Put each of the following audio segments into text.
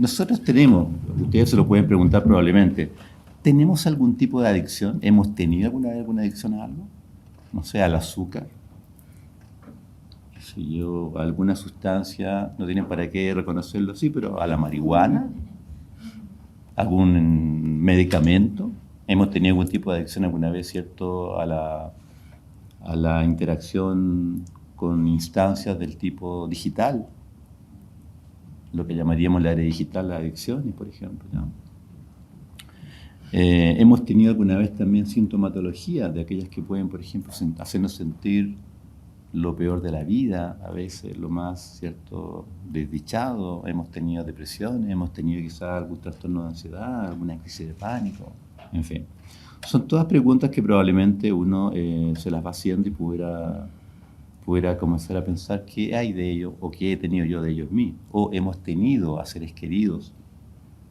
nosotros tenemos, ustedes se lo pueden preguntar probablemente, ¿tenemos algún tipo de adicción? ¿Hemos tenido alguna vez alguna adicción a algo? No sé, al azúcar, qué sé yo, a alguna sustancia, no tienen para qué reconocerlo así, pero a la marihuana, algún medicamento. ¿Hemos tenido algún tipo de adicción alguna vez, cierto, a la interacción con instancias del tipo digital? Lo que llamaríamos la área digital, las adicciones, por ejemplo, ¿no? Hemos tenido alguna vez también sintomatología de aquellas que pueden, por ejemplo, hacernos sentir lo peor de la vida, a veces lo más, cierto, desdichado. Hemos tenido depresiones, hemos tenido quizás algún trastorno de ansiedad, alguna crisis de pánico, en fin. Son todas preguntas que probablemente uno se las va haciendo y pudiera comenzar a pensar qué hay de ellos o qué he tenido yo de ellos mismos, o hemos tenido a seres queridos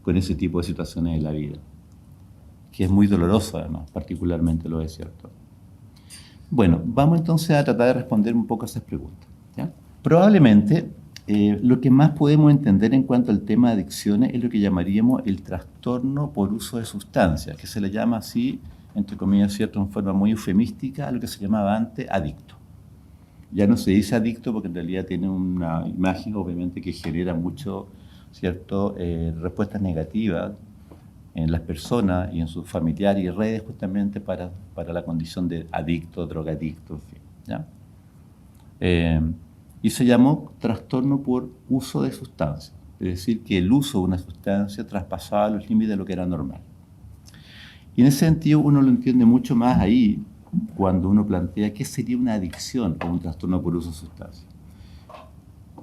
con ese tipo de situaciones en la vida, que es muy doloroso además, particularmente lo es, ¿cierto? Bueno, vamos entonces a tratar de responder un poco a esas preguntas, ¿ya? Probablemente lo que más podemos entender en cuanto al tema de adicciones es lo que llamaríamos el trastorno por uso de sustancias, que se le llama así, entre comillas, ¿cierto?, en forma muy eufemística, a lo que se llamaba antes adicto. Ya no se dice adicto porque en realidad tiene una imagen, obviamente, que genera mucho, ¿cierto?, respuestas negativas en las personas y en sus familiares y redes justamente para la condición de adicto, drogadicto, en fin, ¿ya? Y se llamó trastorno por uso de sustancias, es decir, que el uso de una sustancia traspasaba los límites de lo que era normal. Y en ese sentido uno lo entiende mucho más ahí cuando uno plantea qué sería una adicción o un trastorno por uso de sustancias.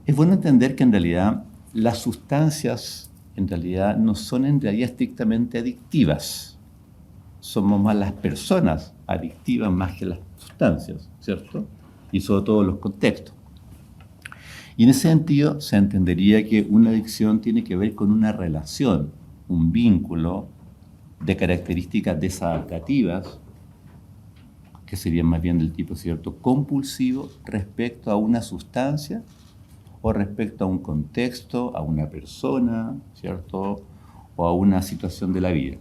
Es bueno entender que en realidad las sustancias en realidad no son en realidad estrictamente adictivas. Somos más las personas adictivas más que las sustancias, ¿cierto? Y sobre todo los contextos. Y en ese sentido se entendería que una adicción tiene que ver con una relación, un vínculo de características desadaptativas, que serían más bien del tipo, ¿cierto?, compulsivo respecto a una sustancia o respecto a un contexto, a una persona, ¿cierto?, o a una situación de la vida.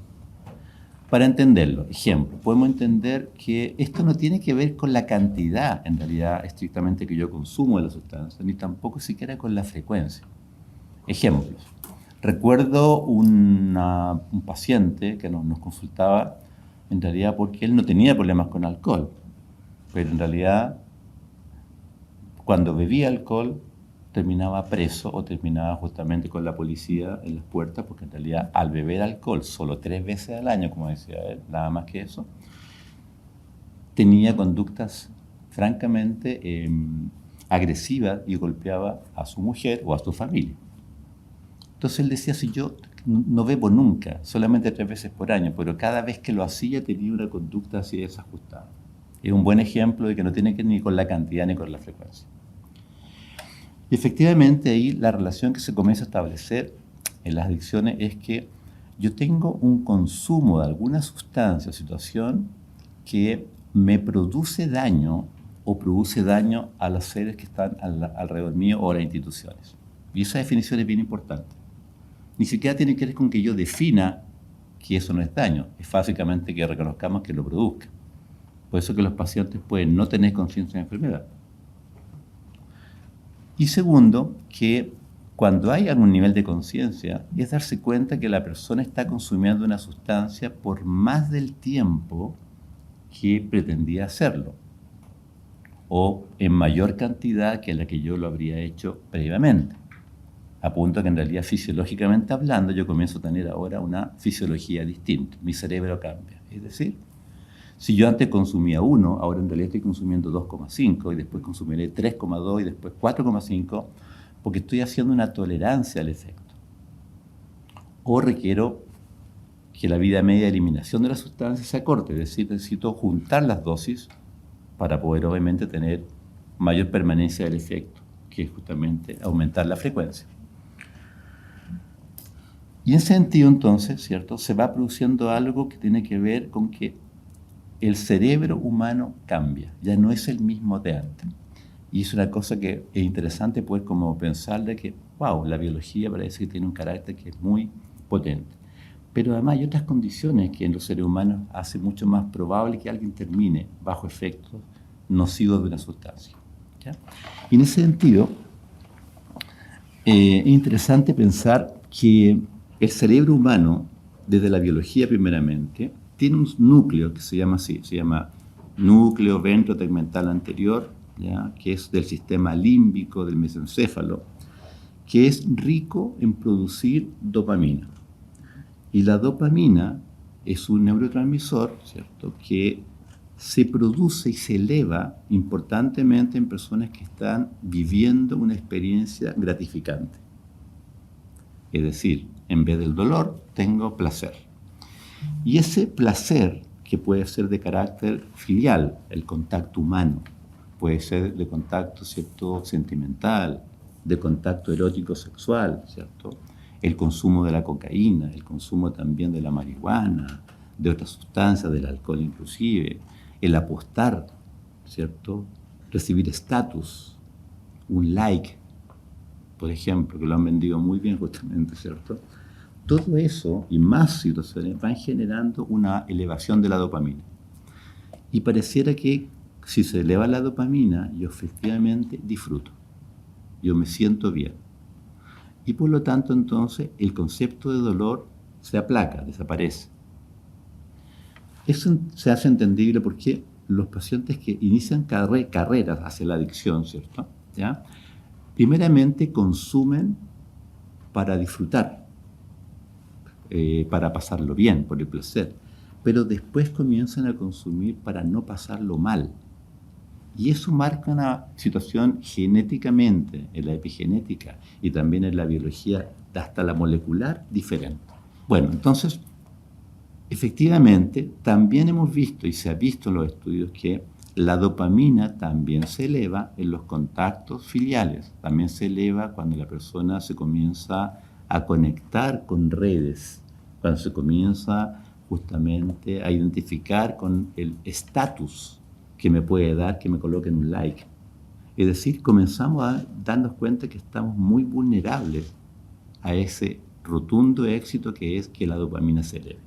Para entenderlo, ejemplo, podemos entender que esto no tiene que ver con la cantidad, en realidad, estrictamente que yo consumo de la sustancia, ni tampoco siquiera con la frecuencia. Ejemplos. Recuerdo un paciente que nos consultaba, en realidad porque él no tenía problemas con alcohol, pero en realidad cuando bebía alcohol terminaba preso o terminaba justamente con la policía en las puertas, porque en realidad al beber alcohol solo 3 veces al año, como decía él, nada más que eso, tenía conductas francamente agresivas y golpeaba a su mujer o a su familia. Entonces él decía, si yo no bebo nunca, solamente 3 veces por año, pero cada vez que lo hacía tenía una conducta así desajustada. Es un buen ejemplo de que no tiene que ver ni con la cantidad ni con la frecuencia. Y efectivamente ahí la relación que se comienza a establecer en las adicciones es que yo tengo un consumo de alguna sustancia o situación que me produce daño o produce daño a los seres que están alrededor mío o a las instituciones. Y esa definición es bien importante. Ni siquiera tiene que ver con que yo defina que eso no es daño, es básicamente que reconozcamos que lo produzca. Por eso que los pacientes pueden no tener conciencia de enfermedad. Y segundo, que cuando hay algún nivel de conciencia, es darse cuenta que la persona está consumiendo una sustancia por más del tiempo que pretendía hacerlo, o en mayor cantidad que la que yo lo habría hecho previamente. A punto que en realidad fisiológicamente hablando yo comienzo a tener ahora una fisiología distinta, mi cerebro cambia. Es decir, si yo antes consumía 1, ahora en realidad estoy consumiendo 2,5 y después consumiré 3,2 y después 4,5 porque estoy haciendo una tolerancia al efecto. O requiero que la vida media de eliminación de la sustancia se acorte, es decir, necesito juntar las dosis para poder obviamente tener mayor permanencia del efecto, que es justamente aumentar la frecuencia. Y en ese sentido, entonces, ¿cierto?, se va produciendo algo que tiene que ver con que el cerebro humano cambia, ya no es el mismo de antes. Y es una cosa que es interesante poder como pensar de que wow, la biología parece que tiene un carácter que es muy potente. Pero además hay otras condiciones que en los seres humanos hace mucho más probable que alguien termine bajo efectos nocivos de una sustancia. ¿Ya? Y en ese sentido, es interesante pensar que el cerebro humano, desde la biología primeramente, tiene un núcleo que se llama así, se llama núcleo ventrotegmental anterior, ¿ya? Que es del sistema límbico del mesencéfalo, que es rico en producir dopamina. Y la dopamina es un neurotransmisor, ¿cierto?, que se produce y se eleva importantemente en personas que están viviendo una experiencia gratificante. Es decir, en vez del dolor, tengo placer. Y ese placer, que puede ser de carácter filial, el contacto humano, puede ser de contacto, ¿cierto?, sentimental, de contacto erótico sexual, ¿cierto?, el consumo de la cocaína, el consumo también de la marihuana, de otras sustancias, del alcohol inclusive, el apostar, ¿cierto?, recibir estatus, un like, por ejemplo, que lo han vendido muy bien justamente, ¿cierto? Todo eso y más situaciones van generando una elevación de la dopamina. Y pareciera que si se eleva la dopamina, yo efectivamente disfruto, yo me siento bien. Y por lo tanto, entonces, el concepto de dolor se aplaca, desaparece. Eso se hace entendible porque los pacientes que inician carreras hacia la adicción, ¿cierto?, ¿ya?, primeramente consumen para disfrutar, para pasarlo bien, por el placer, pero después comienzan a consumir para no pasarlo mal. Y eso marca una situación genéticamente, en la epigenética y también en la biología, hasta la molecular, diferente. Bueno, entonces, efectivamente, también hemos visto, y se ha visto en los estudios, que la dopamina también se eleva en los contactos filiales, también se eleva cuando la persona se comienza a conectar con redes, cuando se comienza justamente a identificar con el estatus que me puede dar que me coloquen un like. Es decir, comenzamos a darnos cuenta que estamos muy vulnerables a ese rotundo éxito que es que la dopamina se eleve.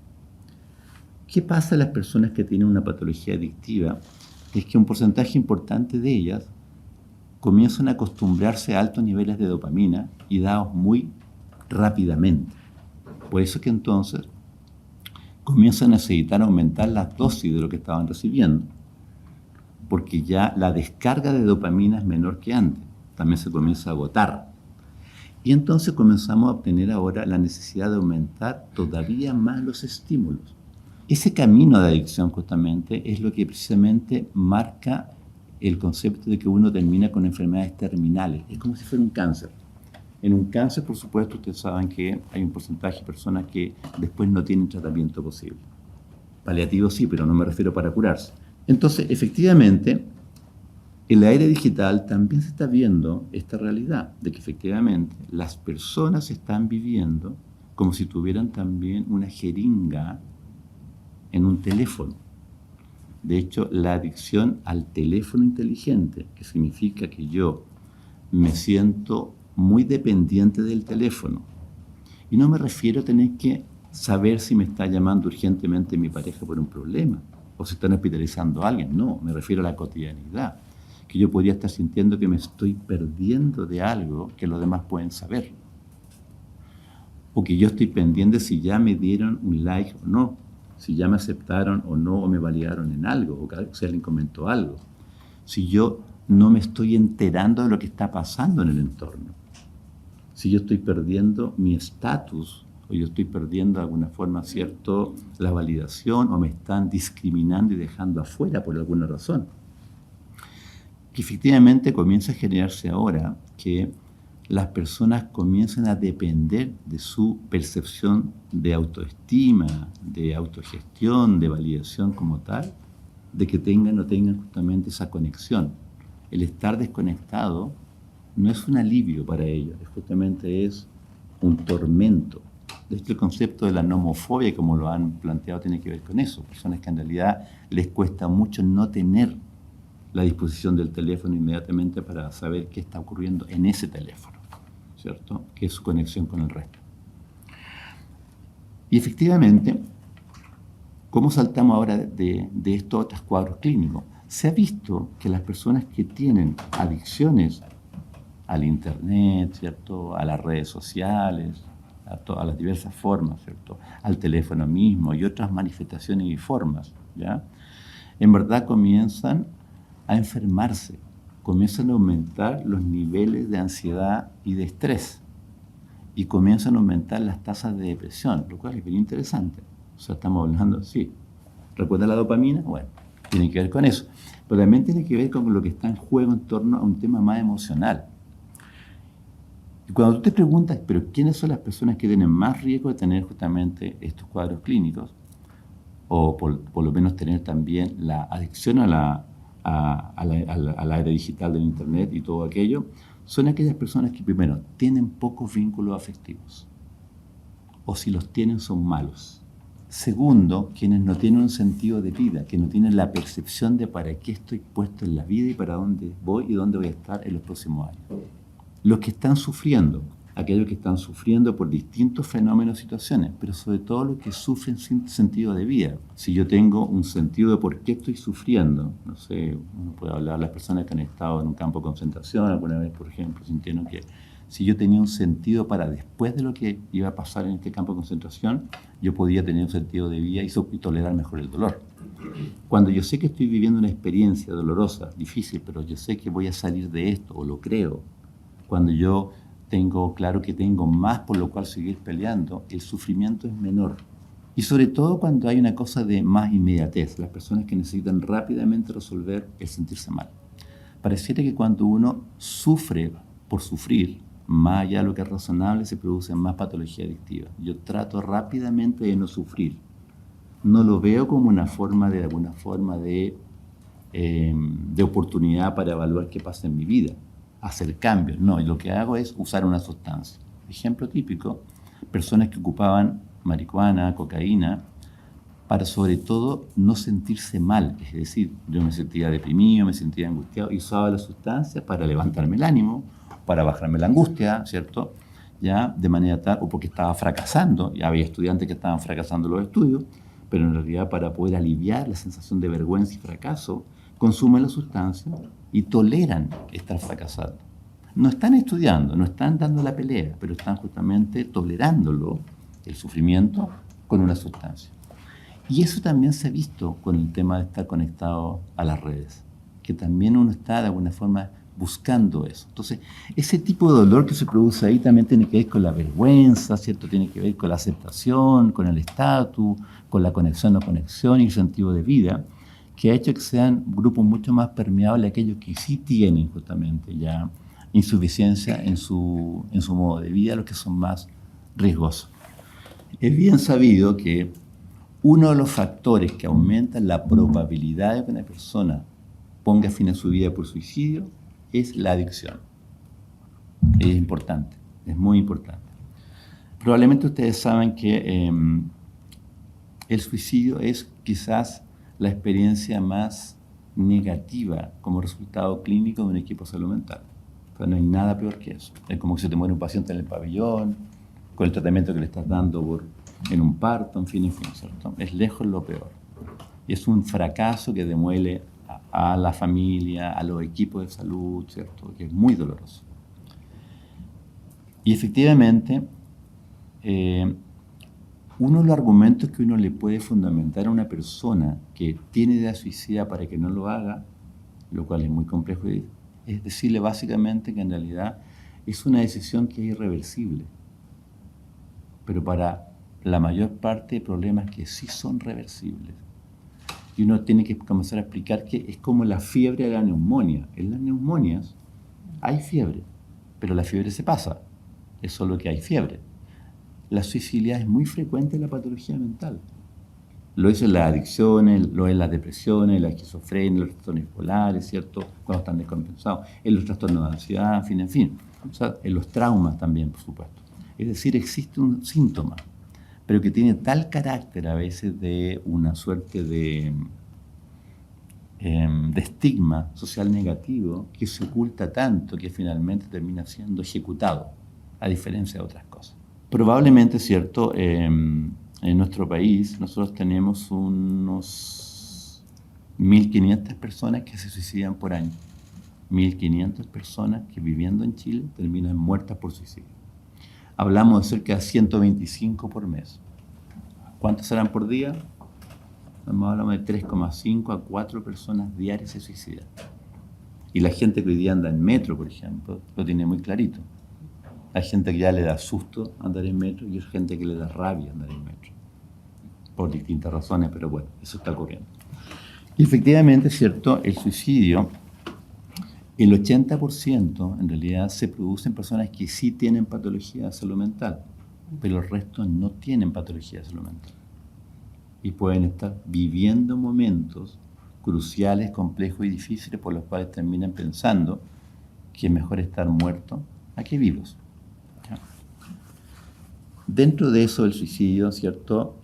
¿Qué pasa a las personas que tienen una patología adictiva? Es que un porcentaje importante de ellas comienzan a acostumbrarse a altos niveles de dopamina y dados muy rápidamente. Por eso que entonces comienzan a necesitar aumentar la dosis de lo que estaban recibiendo, porque ya la descarga de dopamina es menor que antes, también se comienza a agotar. Y entonces comenzamos a obtener ahora la necesidad de aumentar todavía más los estímulos. Ese camino de adicción justamente es lo que precisamente marca el concepto de que uno termina con enfermedades terminales. Es como si fuera un cáncer. En un cáncer, por supuesto, ustedes saben que hay un porcentaje de personas que después no tienen tratamiento posible. Paliativo sí, pero no me refiero para curarse. Entonces, efectivamente, en la era digital también se está viendo esta realidad de que efectivamente las personas están viviendo como si tuvieran también una jeringa en un teléfono. De hecho, la adicción al teléfono inteligente, que significa que yo me siento muy dependiente del teléfono. Y no me refiero a tener que saber si me está llamando urgentemente mi pareja por un problema o si están hospitalizando a alguien. No, me refiero a la cotidianidad, que yo podría estar sintiendo que me estoy perdiendo de algo que los demás pueden saber. O que yo estoy pendiente si ya me dieron un like o no, si ya me aceptaron o no, o me validaron en algo, o si alguien comentó algo. Si yo no me estoy enterando de lo que está pasando en el entorno. Si yo estoy perdiendo mi estatus, o yo estoy perdiendo de alguna forma, ¿cierto?, la validación, o me están discriminando y dejando afuera por alguna razón. Que efectivamente comienza a generarse ahora que las personas comienzan a depender de su percepción de autoestima, de autogestión, de validación como tal, de que tengan o no tengan justamente esa conexión. El estar desconectado no es un alivio para ellos, justamente es un tormento. De hecho, el concepto de la nomofobia, como lo han planteado, tiene que ver con eso. Personas que en realidad les cuesta mucho no tener la disposición del teléfono inmediatamente para saber qué está ocurriendo en ese teléfono. ¿cierto? Que es su conexión con el resto. Y efectivamente, ¿cómo saltamos ahora de estos otros cuadros clínicos? Se ha visto que las personas que tienen adicciones al Internet, ¿cierto? A las redes sociales, a las diversas formas, ¿cierto? Al teléfono mismo y otras manifestaciones y formas, ¿ya? En verdad comienzan a enfermarse, comienzan a aumentar los niveles de ansiedad y de estrés y comienzan a aumentar las tasas de depresión, lo cual es bien interesante. O sea, estamos hablando, sí, ¿recuerda la dopamina? Bueno, tiene que ver con eso, pero también tiene que ver con lo que está en juego en torno a un tema más emocional. Y cuando tú te preguntas, pero ¿quiénes son las personas que tienen más riesgo de tener justamente estos cuadros clínicos? O por lo menos tener también la adicción al área digital del Internet y todo aquello, son aquellas personas que primero tienen pocos vínculos afectivos, o si los tienen son malos. Segundo, quienes no tienen un sentido de vida, que no tienen la percepción de para qué estoy puesto en la vida y para dónde voy y dónde voy a estar en los próximos años. Los que están sufriendo, aquellos que están sufriendo por distintos fenómenos y situaciones, pero sobre todo los que sufren sin sentido de vida. Si yo tengo un sentido de por qué estoy sufriendo, no sé, uno puede hablar de las personas que han estado en un campo de concentración alguna vez, por ejemplo, sintieron que si yo tenía un sentido para después de lo que iba a pasar en este campo de concentración, yo podía tener un sentido de vida y tolerar mejor el dolor. Cuando yo sé que estoy viviendo una experiencia dolorosa, difícil, pero yo sé que voy a salir de esto, o lo creo, cuando yo tengo claro que tengo más por lo cual seguir peleando, el sufrimiento es menor. Y sobre todo cuando hay una cosa de más inmediatez, las personas que necesitan rápidamente resolver el sentirse mal. Pareciera que cuando uno sufre por sufrir, más allá de lo que es razonable, se produce más patología adictiva. Yo trato rápidamente de no sufrir. No lo veo como una forma de alguna forma de oportunidad para evaluar qué pasa en mi vida, hacer cambios. No, y lo que hago es usar una sustancia. Ejemplo típico, personas que ocupaban marihuana, cocaína, para sobre todo no sentirse mal. Es decir, yo me sentía deprimido, me sentía angustiado y usaba la sustancia para levantarme el ánimo, para bajarme la angustia, ¿cierto? Ya, de manera tal, o porque estaba fracasando, y había estudiantes que estaban fracasando los estudios, pero en realidad para poder aliviar la sensación de vergüenza y fracaso, consumen la sustancia y toleran estar fracasando. No están estudiando, no están dando la pelea, pero están justamente tolerándolo, el sufrimiento, con una sustancia. Y eso también se ha visto con el tema de estar conectado a las redes, que también uno está de alguna forma buscando eso. Entonces, ese tipo de dolor que se produce ahí también tiene que ver con la vergüenza, ¿cierto? Tiene que ver con la aceptación, con el estatus, con la conexión o no conexión y el sentido de vida, que ha hecho que sean grupos mucho más permeables a aquellos que sí tienen justamente ya insuficiencia en su modo de vida, los que son más riesgosos. Es bien sabido que uno de los factores que aumentan la probabilidad de que una persona ponga fin a su vida por suicidio es la adicción. Es importante, es muy importante. Probablemente ustedes saben que el suicidio es quizás la experiencia más negativa como resultado clínico de un equipo de salud mental. O sea, no hay nada peor que eso. Es como si se te muere un paciente en el pabellón, con el tratamiento que le estás dando en un parto, en fin, ¿cierto? Es lejos lo peor. Es un fracaso que demuele a la familia, a los equipos de salud, ¿cierto? Que es muy doloroso. Y efectivamente, uno de los argumentos que uno le puede fundamentar a una persona que tiene idea suicida para que no lo haga, lo cual es muy complejo, es decirle básicamente que en realidad es una decisión que es irreversible. Pero para la mayor parte de problemas que sí son reversibles. Y uno tiene que comenzar a explicar que es como la fiebre de la neumonía. En las neumonias hay fiebre, pero la fiebre se pasa. Es solo que hay fiebre. La suicidalidad es muy frecuente en la patología mental. Lo es en las adicciones, lo es en las depresiones, la esquizofrenia, en los trastornos bipolares, ¿cierto? Cuando están descompensados, en los trastornos de ansiedad, en fin. O sea, en los traumas también, por supuesto. Es decir, existe un síntoma, pero que tiene tal carácter a veces de una suerte de estigma social negativo que se oculta tanto que finalmente termina siendo ejecutado. a diferencia de otras cosas. Probablemente, ¿cierto? En nuestro país nosotros tenemos unos 1.500 personas que se suicidan por año. 1.500 personas que viviendo en Chile terminan muertas por suicidio. Hablamos de cerca de 125 por mes. ¿Cuántos serán por día? Hablamos de 3,5 a 4 personas diarias se suicidan. Y la gente que hoy día anda en metro, por ejemplo, lo tiene muy clarito. Hay gente que ya le da susto andar en metro y hay gente que le da rabia andar en metro. Por distintas razones, pero bueno, eso está ocurriendo. Y efectivamente, ¿cierto? El suicidio, el 80% en realidad se produce en personas que sí tienen patología de salud mental, pero el resto no tienen patología de salud mental. Y pueden estar viviendo momentos cruciales, complejos y difíciles por los cuales terminan pensando que es mejor estar muerto a que vivos. Dentro de eso, el suicidio, ¿cierto?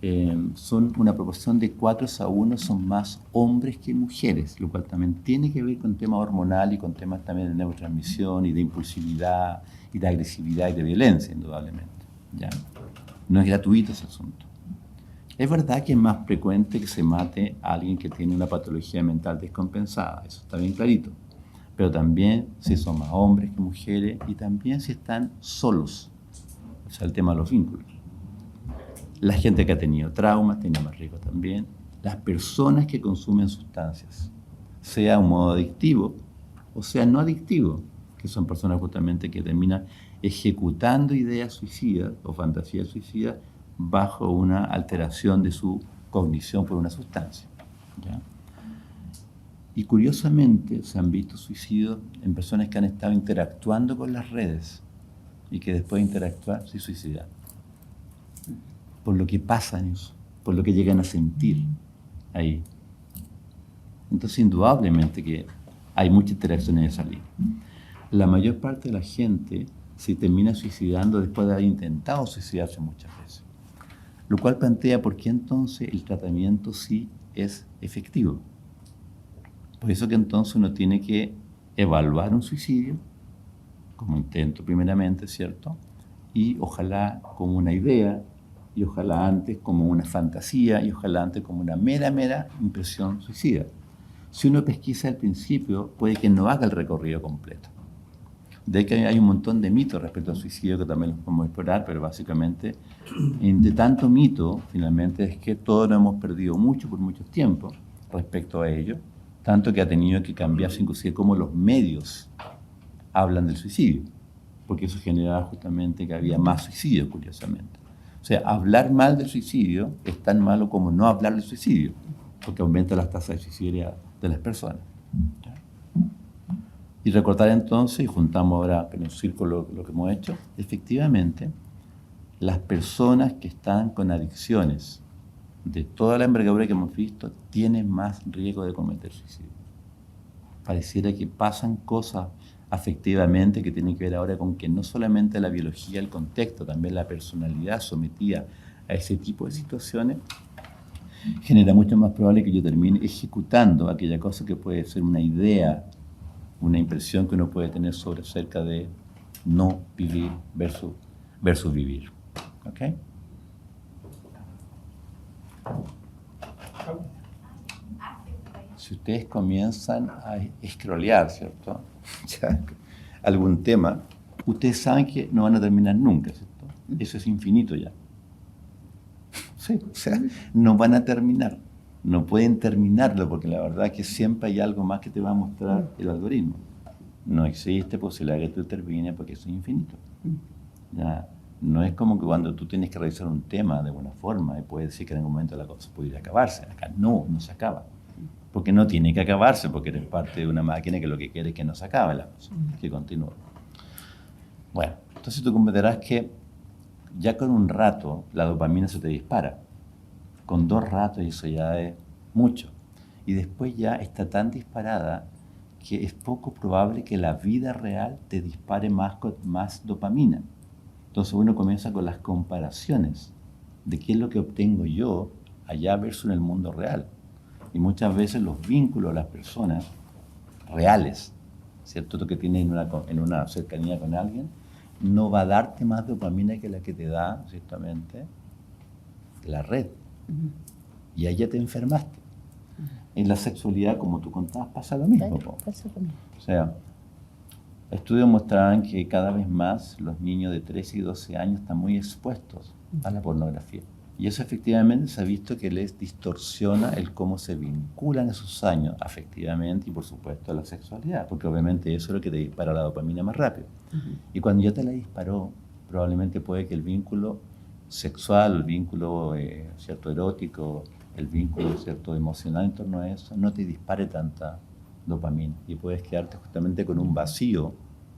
Son una proporción de 4:1, son más hombres que mujeres, lo cual también tiene que ver con temas hormonal y con temas también de neurotransmisión y de impulsividad y de agresividad y de violencia, indudablemente. ¿Ya? No es gratuito ese asunto. Es verdad que es más frecuente que se mate a alguien que tiene una patología mental descompensada, eso está bien clarito. Pero también si son más hombres que mujeres y también si están solos. O sea, el tema de los vínculos. La gente que ha tenido traumas tiene más riesgo también. Las personas que consumen sustancias, sea un modo adictivo o sea no adictivo, que son personas justamente que terminan ejecutando ideas suicidas o fantasías suicidas bajo una alteración de su cognición por una sustancia. ¿Ya? Y curiosamente se han visto suicidios en personas que han estado interactuando con las redes y que después de interactuar se suicidan. Por lo que pasa en eso, por lo que llegan a sentir ahí. Entonces, indudablemente que hay mucha interacción en esa línea. La mayor parte de la gente se termina suicidando después de haber intentado suicidarse muchas veces. Lo cual plantea por qué entonces el tratamiento sí es efectivo. Por eso que entonces uno tiene que evaluar un suicidio como intento primeramente, ¿cierto? Y ojalá como una idea, y ojalá antes como una fantasía, y ojalá antes como una mera impresión suicida. Si uno pesquisa al principio, puede que no haga el recorrido completo. De ahí que hay un montón de mitos respecto al suicidio que también los podemos explorar, pero básicamente, entre tanto mito, finalmente, es que todos nos hemos perdido mucho por mucho tiempo respecto a ello, tanto que ha tenido que cambiarse inclusive cómo los medios hablan del suicidio, porque eso generaba justamente que había más suicidios, curiosamente. O sea, hablar mal del suicidio es tan malo como no hablar del suicidio, porque aumenta las tasas de suicidio de las personas. Y recordar entonces, y juntamos ahora en un círculo lo que hemos hecho, efectivamente, las personas que están con adicciones de toda la envergadura que hemos visto tienen más riesgo de cometer suicidio. Pareciera que pasan cosas afectivamente que tienen que ver ahora con que no solamente la biología, el contexto, también la personalidad sometida a ese tipo de situaciones genera mucho más probable que yo termine ejecutando aquella cosa que puede ser una idea, una impresión que uno puede tener sobre acerca de no vivir versus vivir. ¿Ok? Si ustedes comienzan a scrollear, ¿cierto? Ya, algún tema, ustedes saben que no van a terminar nunca, ¿cierto? Eso es infinito ya. Sí, o sea, no van a terminar. No pueden terminarlo porque la verdad es que siempre hay algo más que te va a mostrar el algoritmo. No existe posibilidad de que tú termines porque eso es infinito. Ya, no es como que cuando tú tienes que revisar un tema de buena forma y puedes decir que en algún momento la cosa podría acabarse. Acá no se acaba. Porque no tiene que acabarse, porque eres parte de una máquina que lo que quiere es que no se acabe la cosa, que continúe. Bueno, entonces tú comprenderás que ya con un rato la dopamina se te dispara. Con 2 ratos eso ya es mucho. Y después ya está tan disparada que es poco probable que la vida real te dispare más dopamina. Entonces uno comienza con las comparaciones de qué es lo que obtengo yo allá versus en el mundo real. Y muchas veces los vínculos de las personas reales, ¿cierto? Lo que tienen en una cercanía con alguien, no va a darte más dopamina que la que te da, ciertamente, la red. Y ahí ya te enfermaste. En la sexualidad, como tú contabas, pasa lo mismo. Pasa lo mismo. O sea, estudios mostraban que cada vez más los niños de 13 y 12 años están muy expuestos a la pornografía. Y eso efectivamente se ha visto que les distorsiona el cómo se vinculan esos años afectivamente y por supuesto a la sexualidad, porque obviamente eso es lo que te dispara la dopamina más rápido. Y cuando ya te la disparó, probablemente puede que el vínculo sexual, el vínculo cierto erótico, el vínculo cierto emocional en torno a eso, no te dispare tanta dopamina y puedes quedarte justamente con un vacío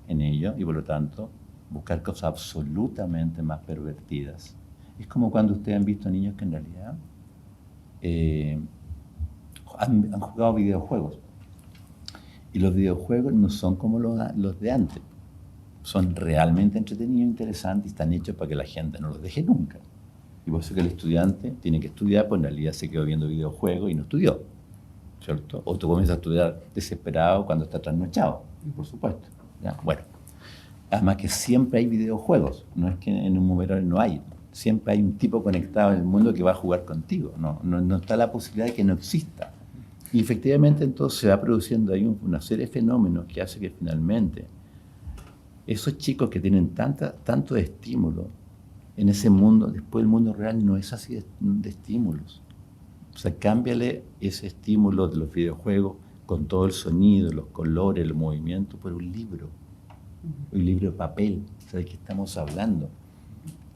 en ello y por lo tanto buscar cosas absolutamente más pervertidas. Es como cuando ustedes han visto niños que en realidad han jugado videojuegos y los videojuegos no son como los de antes, son realmente entretenidos, interesantes y están hechos para que la gente no los deje nunca. Y por eso que el estudiante tiene que estudiar, pues en realidad se quedó viendo videojuegos y no estudió, ¿cierto? O tú comienzas a estudiar desesperado cuando está trasnochado, por supuesto. ¿Ya? Bueno, además que siempre hay videojuegos, no es que en un momento no hay, siempre hay un tipo conectado en el mundo que va a jugar contigo, no está la posibilidad de que no exista. Y efectivamente entonces se va produciendo ahí una serie de fenómenos que hace que finalmente esos chicos que tienen tanto estímulo en ese mundo, después el mundo real no es así de estímulos. O sea, cámbiale ese estímulo de los videojuegos con todo el sonido, los colores, el movimiento, por un libro de papel. O sea, ¿de qué estamos hablando?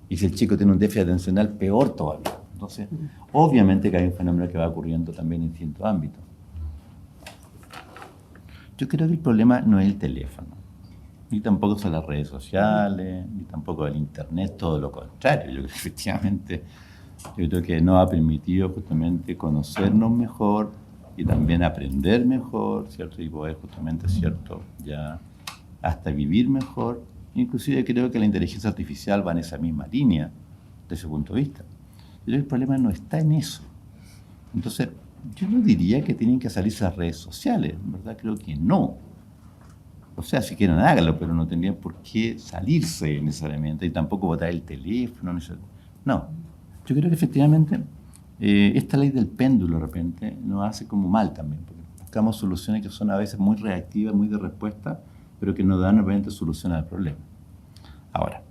Y si el chico tiene un déficit atencional, peor todavía. Entonces, obviamente que hay un fenómeno que va ocurriendo también en distintos ámbitos. Yo creo que el problema no es el teléfono, ni tampoco son las redes sociales, ni tampoco el internet, todo lo contrario. Yo creo que efectivamente, yo creo que nos ha permitido justamente conocernos mejor y también aprender mejor, ¿cierto? Y poder justamente, ¿cierto? Ya hasta vivir mejor. Inclusive creo que la inteligencia artificial va en esa misma línea, desde ese punto de vista. Yo creo que el problema no está en eso. Entonces, yo no diría que tienen que salirse las redes sociales, en verdad creo que no. O sea, si quieren háganlo, pero no tendrían por qué salirse necesariamente y tampoco botar el teléfono. No, yo creo que efectivamente esta ley del péndulo de repente nos hace como mal también, porque buscamos soluciones que son a veces muy reactivas, muy de respuesta, pero que no dan de repente solución al problema. Ahora,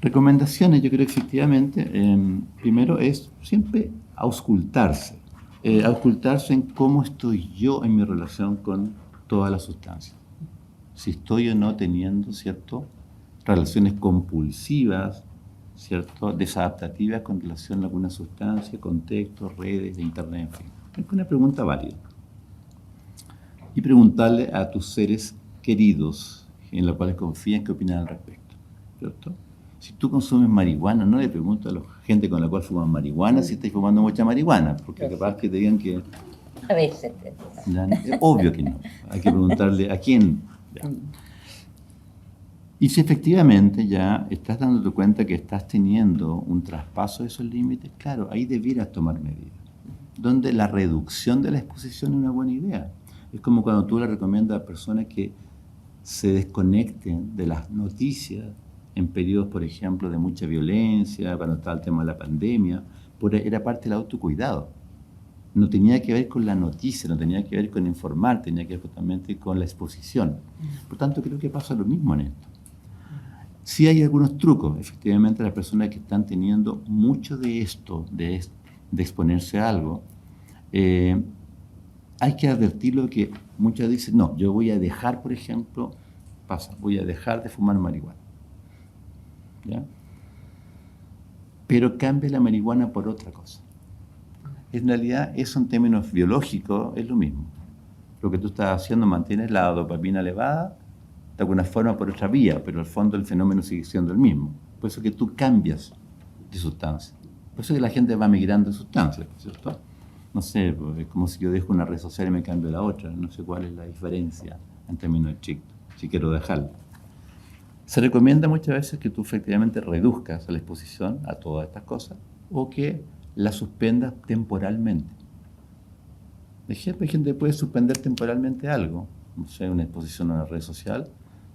recomendaciones, yo creo que efectivamente, primero es siempre auscultarse en cómo estoy yo en mi relación con todas las sustancias. Si estoy o no teniendo, ¿cierto?, relaciones compulsivas, ¿cierto?, desadaptativas con relación a alguna sustancia, contextos, redes, de internet, en fin. Es una pregunta válida. Y preguntarle a tus seres queridos, en los cuales confían, qué opinan al respecto, ¿cierto? Si tú consumes marihuana, no le preguntes a la gente con la cual fumas marihuana si estáis fumando mucha marihuana, porque capaz que te digan que... A veces. Es obvio que no. Hay que preguntarle a quién. Ya. Y si efectivamente ya estás dándote cuenta que estás teniendo un traspaso de esos límites, claro, ahí debieras tomar medidas. Donde la reducción de la exposición es una buena idea. Es como cuando tú le recomiendas a personas que se desconecten de las noticias en periodos, por ejemplo, de mucha violencia, cuando estaba el tema de la pandemia, era parte del autocuidado. No tenía que ver con la noticia, no tenía que ver con informar, tenía que ver justamente con la exposición. Por tanto, creo que pasa lo mismo en esto. Sí hay algunos trucos, efectivamente, las personas que están teniendo mucho de esto, de exponerse a algo, hay que advertirlo que muchas dicen, no, yo voy a dejar, por ejemplo, voy a dejar de fumar marihuana. ¿Ya? Pero cambie la marihuana por otra cosa. En realidad, eso en términos biológicos es lo mismo. Lo que tú estás haciendo, mantienes la dopamina elevada, de alguna forma por otra vía, pero al fondo el fenómeno sigue siendo el mismo. Por eso que tú cambias de sustancia. Por eso que la gente va migrando de sustancias, ¿cierto? No sé, es como si yo dejo una red social y me cambio a la otra. No sé cuál es la diferencia en términos estrictos, si quiero dejarla. Se recomienda muchas veces que tú efectivamente reduzcas la exposición a todas estas cosas o que la suspendas temporalmente. De ejemplo, hay gente que puede suspender temporalmente algo, no sé, una exposición a una red social,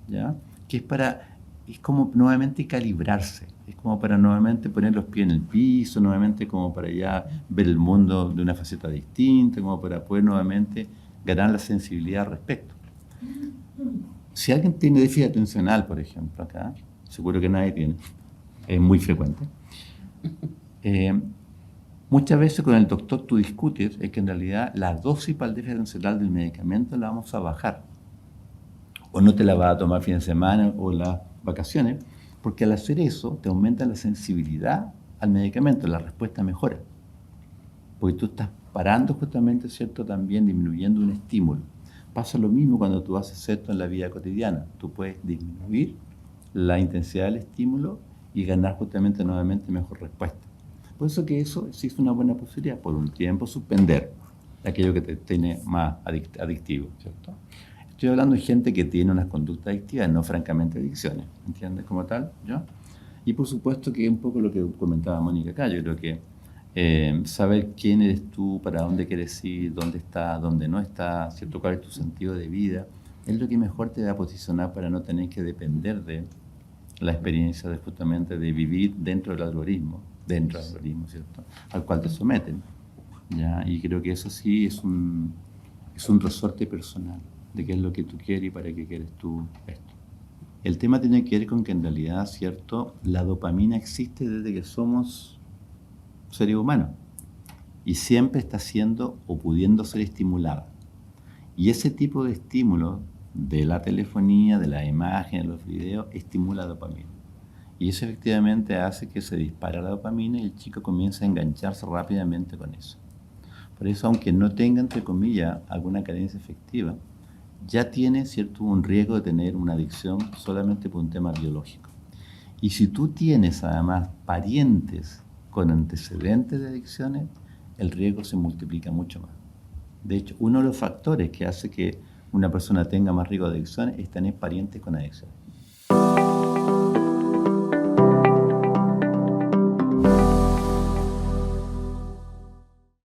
¿ya?, que es para es como nuevamente calibrarse, es como para nuevamente poner los pies en el piso, nuevamente como para ya ver el mundo de una faceta distinta, como para poder nuevamente ganar la sensibilidad al respecto. Si alguien tiene déficit atencional, por ejemplo, acá, seguro que nadie tiene, es muy frecuente, muchas veces con el doctor tú discutes es que en realidad la dosis para el déficit atencional del medicamento la vamos a bajar. O no te la vas a tomar fin de semana o las vacaciones, porque al hacer eso te aumenta la sensibilidad al medicamento, la respuesta mejora. Porque tú estás parando justamente, ¿cierto? También disminuyendo un estímulo. Pasa lo mismo cuando tú haces esto en la vida cotidiana. Tú puedes disminuir la intensidad del estímulo y ganar justamente nuevamente mejor respuesta. Por eso que eso sí es una buena posibilidad, por un tiempo suspender aquello que te tiene más adictivo, ¿cierto? Estoy hablando de gente que tiene unas conductas adictivas, no francamente adicciones, ¿entiendes? Como tal, ¿yo? Y por supuesto que es un poco lo que comentaba Mónica acá, yo creo que saber quién eres tú, para dónde quieres ir, dónde estás, dónde no estás, ¿cierto? Cuál es tu sentido de vida, es lo que mejor te va a posicionar para no tener que depender de la experiencia de justamente de vivir dentro del algoritmo, ¿cierto? Al cual te someten, ¿ya? Y creo que eso sí es un resorte personal de qué es lo que tú quieres y para qué quieres tú esto. El tema tiene que ver con que en realidad, ¿cierto? La dopamina existe desde que somos seres humanos y siempre está siendo o pudiendo ser estimulada. Y ese tipo de estímulo de la telefonía, de las imágenes, de los videos, estimula dopamina. Y eso efectivamente hace que se dispare la dopamina y el chico comienza a engancharse rápidamente con eso. Por eso, aunque no tenga, entre comillas, alguna carencia efectiva, ya tiene, ¿cierto?, un riesgo de tener una adicción solamente por un tema biológico. Y si tú tienes además parientes con antecedentes de adicciones, el riesgo se multiplica mucho más. De hecho, uno de los factores que hace que una persona tenga más riesgo de adicciones es tener parientes con adicciones.